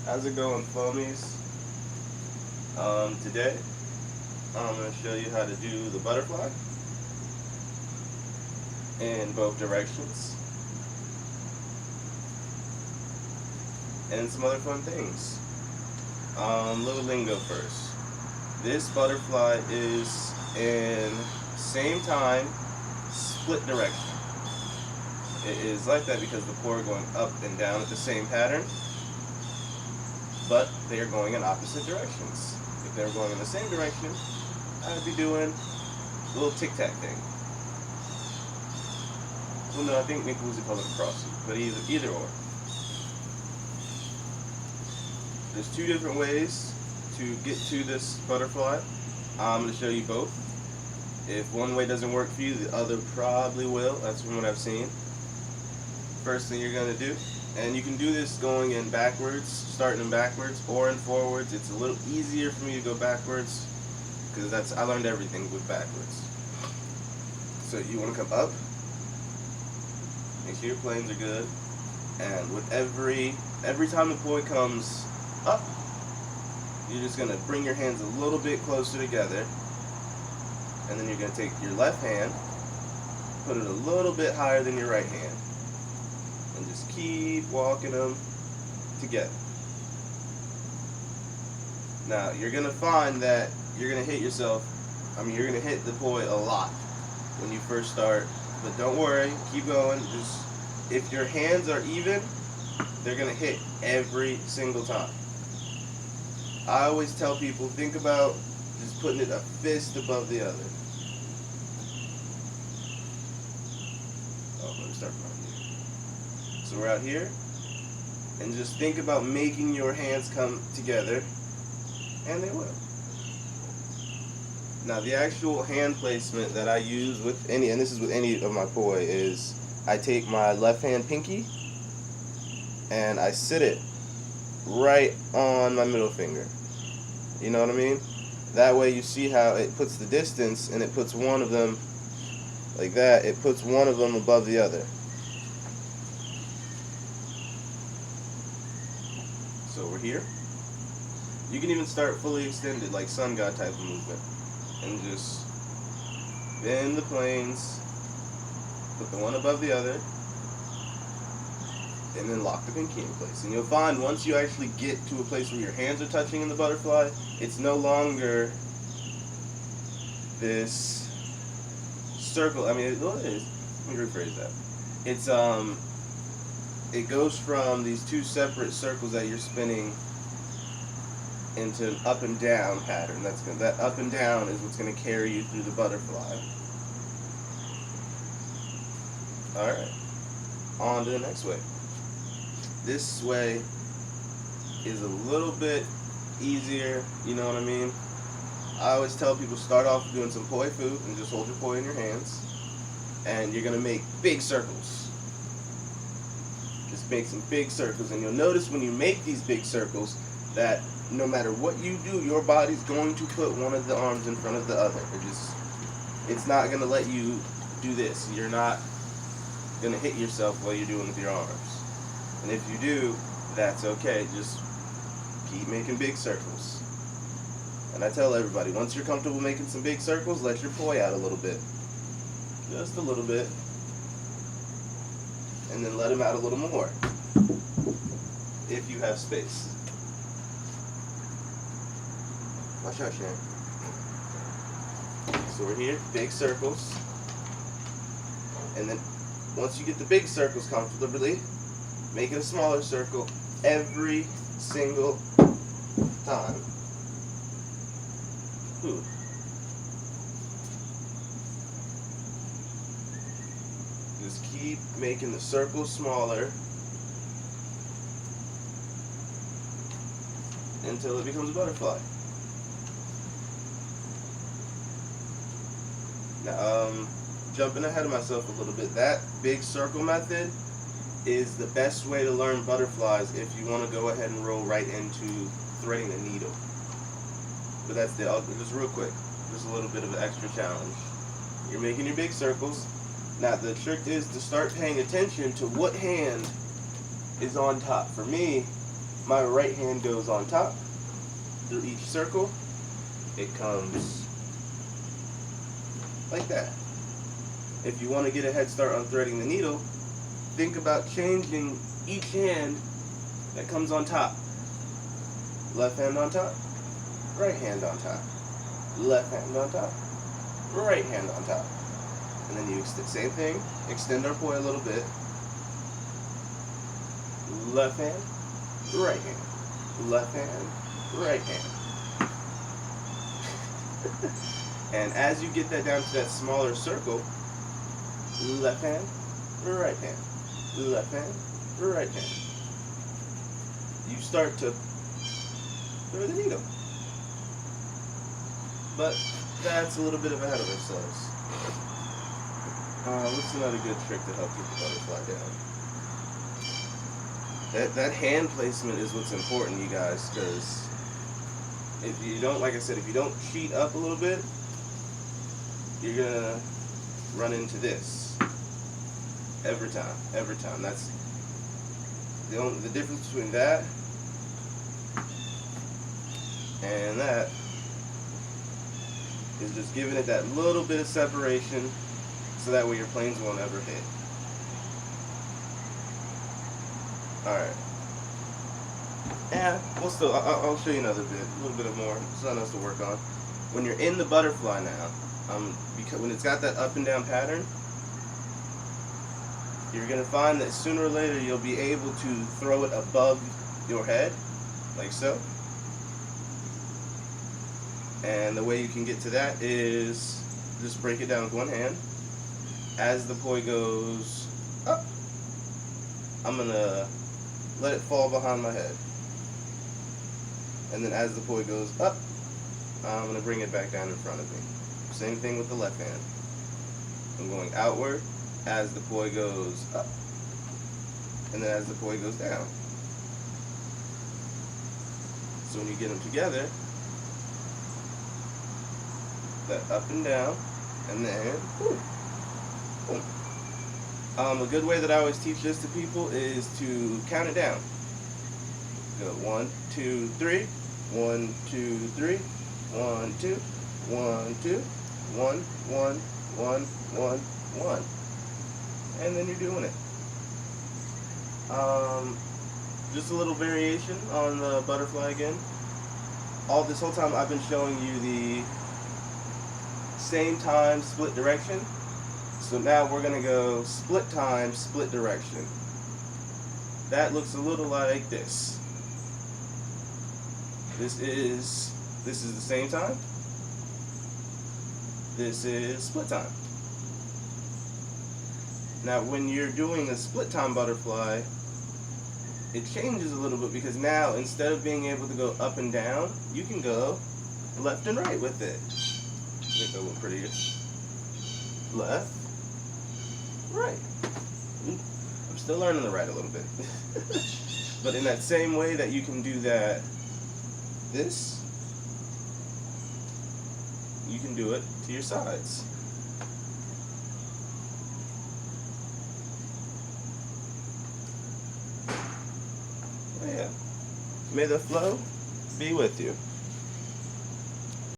How's it going, foamies? Today I'm going to show you how to do the butterfly in both directions and some other fun things. Little lingo first. This butterfly is in same time, split direction. It is like that because the paw are going up and down at the same pattern, but they are going in opposite directions. If they were going in the same direction, I'd be doing a little tic-tac thing. Well, no, I think Nick Woozy called it a cross-suit, but either or. There's two different ways to get to this butterfly. I'm going to show you both. If one way doesn't work for you, the other probably will. That's from what I've seen. First thing you're going to do, and you can do this going in backwards, starting in backwards or in forwards. It's a little easier for me to go backwards because I learned everything with backwards. So you want to come up, make sure your planes are good, and with every time the poi comes up, you're just going to bring your hands a little bit closer together, and then you're going to take your left hand, put it a little bit higher than your right hand, and just keep walking them together. Now you're going to find that you're going to hit yourself, you're going to hit the poi a lot when you first start, but don't worry, keep going. Just if your hands are even, they're going to hit every single time. I always tell people, think about just putting it a fist above the other. Oh, let me start from out here. So we're out here, and just think about making your hands come together, and they will. Now the actual hand placement that I use with any, and this is with any of my poi, is I take my left hand pinky and I sit it right on my middle finger. You know what I mean? That way you see how it puts the distance, and it puts one of them like that. It puts one of them above the other. So we're here. You can even start fully extended, like sun god type of movement, and just bend the planes, put the one above the other, and then lock the pinky in place. And you'll find once you actually get to a place where your hands are touching in the butterfly, it's no longer this circle. Well, it is. Let me rephrase that. It's it goes from these two separate circles that you're spinning into an up and down pattern. That up and down is what's going to carry you through the butterfly. Alright, on to the next way. This way is a little bit easier, you know what I mean? I always tell people, start off doing some poi fu and just hold your poi in your hands, and you're going to make big circles. Just make some big circles, and you'll notice when you make these big circles that no matter what you do, your body's going to put one of the arms in front of the other. It's not going to let you do this. You're not going to hit yourself while you're doing it with your arms. And if you do, that's okay. Just keep making big circles. And I tell everybody, once you're comfortable making some big circles, let your poi out a little bit. Just a little bit. And then let him out a little more, if you have space. Watch out, Sharon. So we're here, big circles. And then once you get the big circles comfortably, make it a smaller circle every single time. Ooh. Just keep making the circle smaller until it becomes a butterfly. Now, jumping ahead of myself a little bit, that big circle method is the best way to learn butterflies if you want to go ahead and roll right into threading a needle. But that's just real quick, just a little bit of an extra challenge. You're making your big circles. Now the trick is to start paying attention to what hand is on top. For me, My right hand goes on top through each circle. It comes like that. If you want to get a head start on threading the needle, think about changing each hand that comes on top. Left hand on top, right hand on top. Left hand on top, right hand on top. And then you same thing, extend our poi a little bit. Left hand, right hand. Left hand, right hand. And as you get that down to that smaller circle, left hand, right hand. Left hand, right hand. You start to thread the needle. But that's a little bit of ahead of ourselves. What's another good trick to help get the butterfly down? That hand placement is what's important, you guys, because if you don't, like I said, if you don't cheat up a little bit, you're gonna run into this every time. Every time. That's the difference between that and that is just giving it that little bit of separation so that way your planes won't ever hit. Alright. Yeah, we'll still, I'll show you another bit, a little bit of more, something else to work on. When you're in the butterfly now, because when it's got that up and down pattern, you're going to find that sooner or later you'll be able to throw it above your head, like so. And the way you can get to that is just break it down with one hand. As the poi goes up, I'm going to let it fall behind my head. And then as the poi goes up, I'm going to bring it back down in front of me. Same thing with the left hand. I'm going outward as the poi goes up, and then as the poi goes down. So when you get them together, that up and down, and then boom, boom. A good way that I always teach this to people is to count it down. Go 1, 2, 3, 1, 2, 3, 1, 2, 1, 2, 1, 1, 1, 1, 1. And then you're doing it. Just a little variation on the butterfly again. All this whole time I've been showing you the same time, split direction. So now we're going to go split time, split direction. That looks a little like this. This is the same time. This is split time. Now when you're doing a split time butterfly, it changes a little bit because now instead of being able to go up and down, you can go left and right with it. Make that look prettier. Left, right. I'm still learning the right a little bit. But in that same way that you can do that, this, you can do it to your sides. Oh yeah. May the flow be with you.